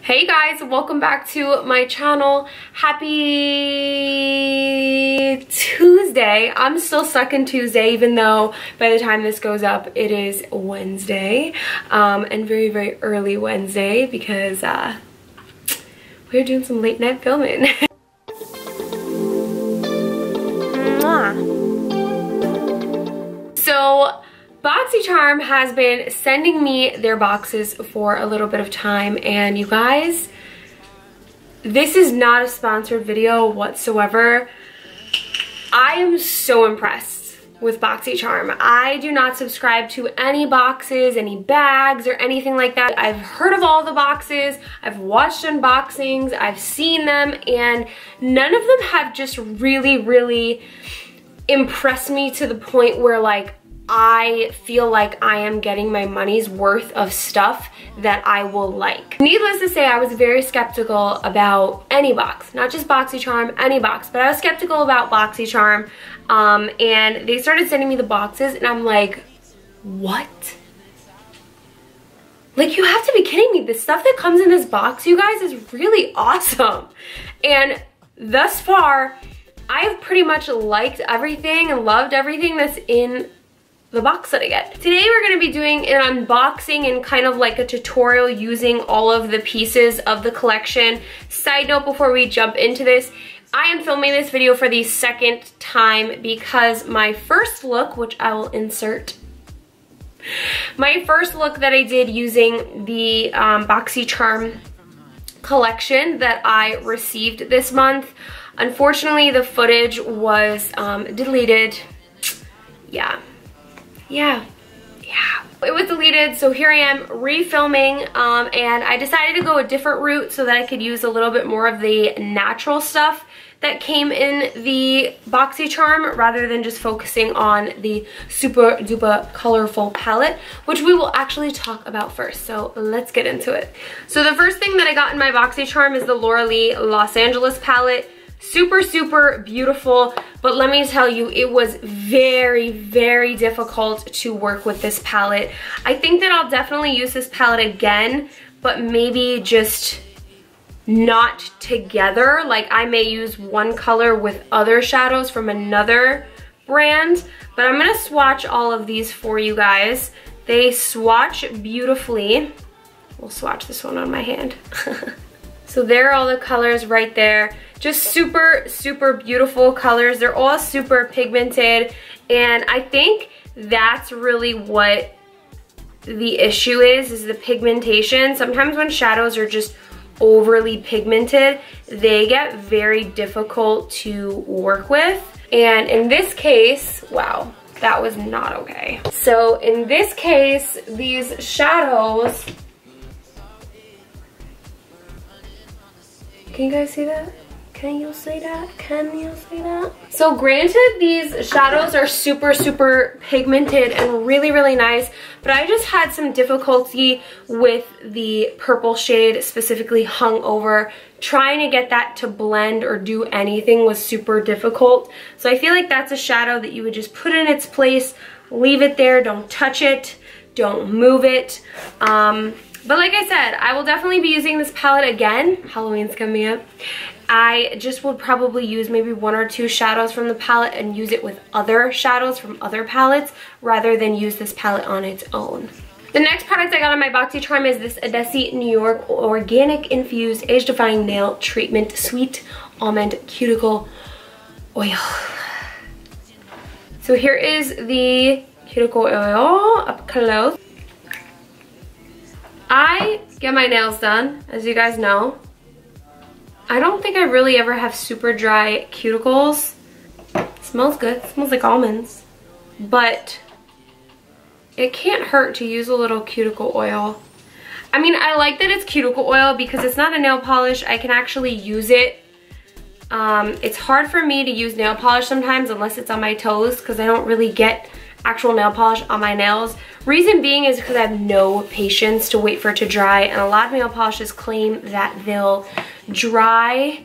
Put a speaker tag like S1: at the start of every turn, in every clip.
S1: Hey guys, welcome back to my channel. Happy Tuesday. I'm still stuck in Tuesday even though by the time this goes up it is Wednesday, and very, very early Wednesday because we're doing some late night filming. So BOXYCHARM has been sending me their boxes for a little bit of time, and you guys, this is not a sponsored video whatsoever. I am so impressed with BOXYCHARM. I do not subscribe to any boxes, any bags, or anything like that. I've heard of all the boxes, I've watched unboxings, I've seen them, and none of them have just really impressed me to the point where like I feel like I am getting my money's worth of stuff that I will like. Needless to say, I was very skeptical about any box, not just BOXYCHARM, any box, but I was skeptical about BOXYCHARM, and they started sending me the boxes and I'm like, what? Like, you have to be kidding me. The stuff that comes in this box, you guys, is really awesome. And thus far, I have pretty much liked everything and loved everything that's in the box that I get. Today we're going to be doing an unboxing and kind of like a tutorial using all of the pieces of the collection. Side note before we jump into this, I am filming this video for the second time because my first look, which I will insert, my first look that I did using the BOXYCHARM collection that I received this month, unfortunately the footage was deleted. Yeah, it was deleted, so here I am refilming, and I decided to go a different route so that I could use a little bit more of the natural stuff that came in the BOXYCHARM rather than just focusing on the super duper colorful palette, which we will actually talk about first. So let's get into it. So the first thing that I got in my BOXYCHARM is the Laura Lee Los Angeles palette. Super beautiful, but let me tell you, it was very difficult to work with this palette. I think that I'll definitely use this palette again, but maybe just not together. Like, I may use one color with other shadows from another brand, but I'm gonna swatch all of these for you guys. They swatch beautifully. We'll swatch this one on my hand. So there are all the colors right there. Just super beautiful colors. They're all super pigmented, and I think that's really what the issue is the pigmentation. Sometimes when shadows are just overly pigmented, they get very difficult to work with. And in this case, wow, that was not okay. So in this case, these shadows, can you guys see that? Can you see that? Can you see that? So granted, these shadows are super pigmented and really nice, but I just had some difficulty with the purple shade, specifically hung over. Trying to get that to blend or do anything was super difficult. So I feel like that's a shadow that you would just put in its place, leave it there, don't touch it, don't move it. But like I said, I will definitely be using this palette again. Halloween's coming up. I just would probably use maybe one or two shadows from the palette and use it with other shadows from other palettes rather than use this palette on its own. The next product I got on my BOXYCHARM is this Desi New York Organic Infused Age Defying Nail Treatment Sweet Almond Cuticle Oil. So here is the cuticle oil up close. I get my nails done, as you guys know. I don't think I really ever have super dry cuticles. It smells good, it smells like almonds. But it can't hurt to use a little cuticle oil. I mean, I like that it's cuticle oil because it's not a nail polish. I can actually use it. It's hard for me to use nail polish sometimes unless it's on my toes because I don't really get actual nail polish on my nails. Reason being is because I have no patience to wait for it to dry, and a lot of nail polishes claim that they'll dry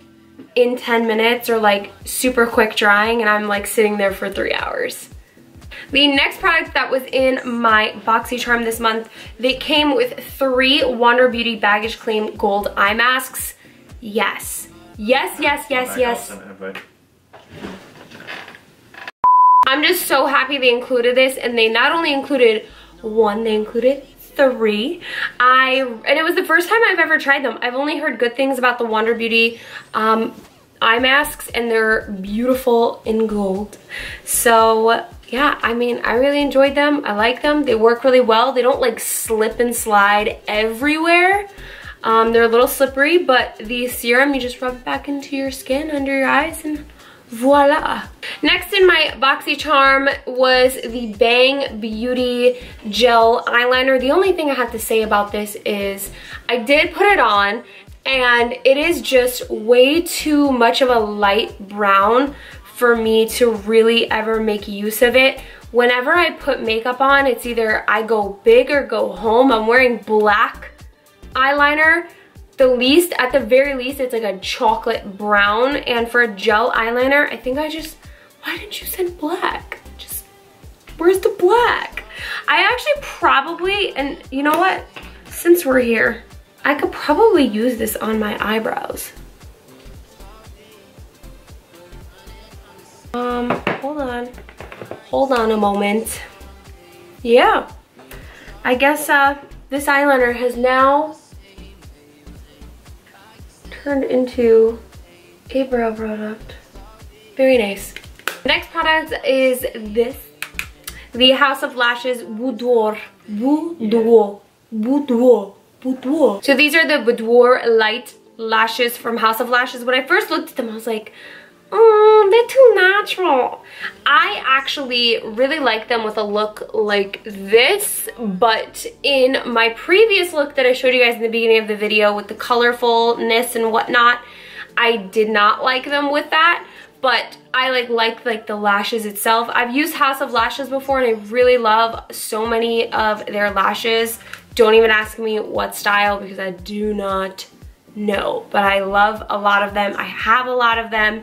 S1: in 10 minutes or like super quick drying, and I'm like sitting there for 3 hours. The next product that was in my BOXYCHARM this month, they came with 3 Wander Beauty Baggage Claim Gold Eye Masks. Yes. Yes, yes, yes, yes. I'm just so happy they included this, and they not only included 1, they included 3. And it was the first time I've ever tried them. I've only heard good things about the Wander Beauty eye masks, and they're beautiful in gold. So yeah, I mean, I really enjoyed them. I like them. They work really well. They don't like slip and slide everywhere. They're a little slippery, but the serum, you just rub it back into your skin, under your eyes, and voila. Next in my BOXYCHARM was the Bang Beauty Gel Eyeliner. The only thing I have to say about this is I did put it on, and it is just way too much of a light brown for me to really ever make use of it. Whenever I put makeup on, it's either I go big or go home. I'm wearing black eyeliner. At the very least, it's like a chocolate brown. And for a gel eyeliner, I think why didn't you send black? Where's the black? I actually probably, and you know what? Since we're here, I could probably use this on my eyebrows. Hold on a moment. Yeah, I guess this eyeliner has now turned into a brow product. Very nice. The next product is this, the House of Lashes Boudoir. So these are the Boudoir Light Lashes from House of Lashes. When I first looked at them, I was like, oh, they're too natural. I actually really like them with a look like this, but in my previous look that I showed you guys in the beginning of the video with the colorfulness and whatnot, I did not like them with that, but I like the lashes itself. I've used House of Lashes before, and I really love so many of their lashes. Don't even ask me what style, because I do not know, but I love a lot of them. I have a lot of them,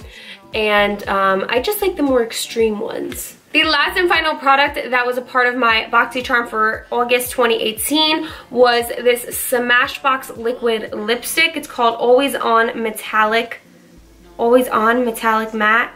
S1: and I just like the more extreme ones. The last and final product that was a part of my BOXYCHARM for August 2018 was this Smashbox liquid lipstick. It's called Always On Metallic Matte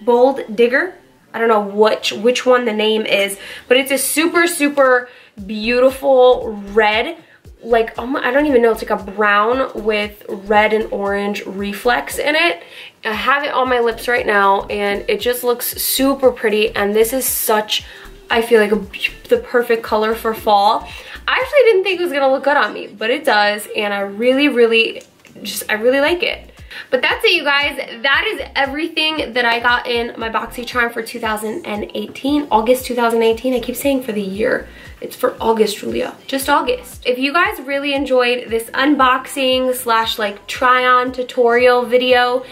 S1: Bold Digger. I don't know which one the name is, but it's a super beautiful red, like, I don't even know, it's like a brown with red and orange reflex in it. I have it on my lips right now, and it just looks super pretty, and this is such, I feel like the perfect color for fall. I actually didn't think it was gonna look good on me, but it does, and I really like it. But that's it, you guys. That is everything that I got in my BOXYCHARM for 2018, August 2018. I keep saying for the year. It's for August, Julia, just August. If you guys really enjoyed this unboxing slash like try on tutorial video,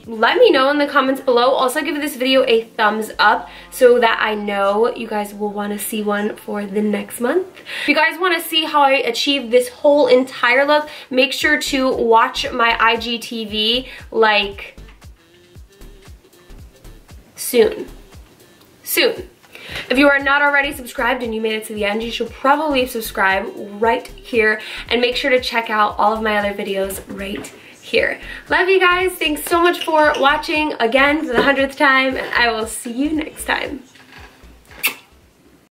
S1: let me know in the comments below. Also give this video a thumbs up so that I know you guys will want to see one for the next month. If you guys want to see how I achieved this whole entire look, make sure to watch my IGTV like soon. If you are not already subscribed and you made it to the end, you should probably subscribe right here, and make sure to check out all of my other videos right here. Love you guys. Thanks so much for watching again for the 100th time, and I will see you next time.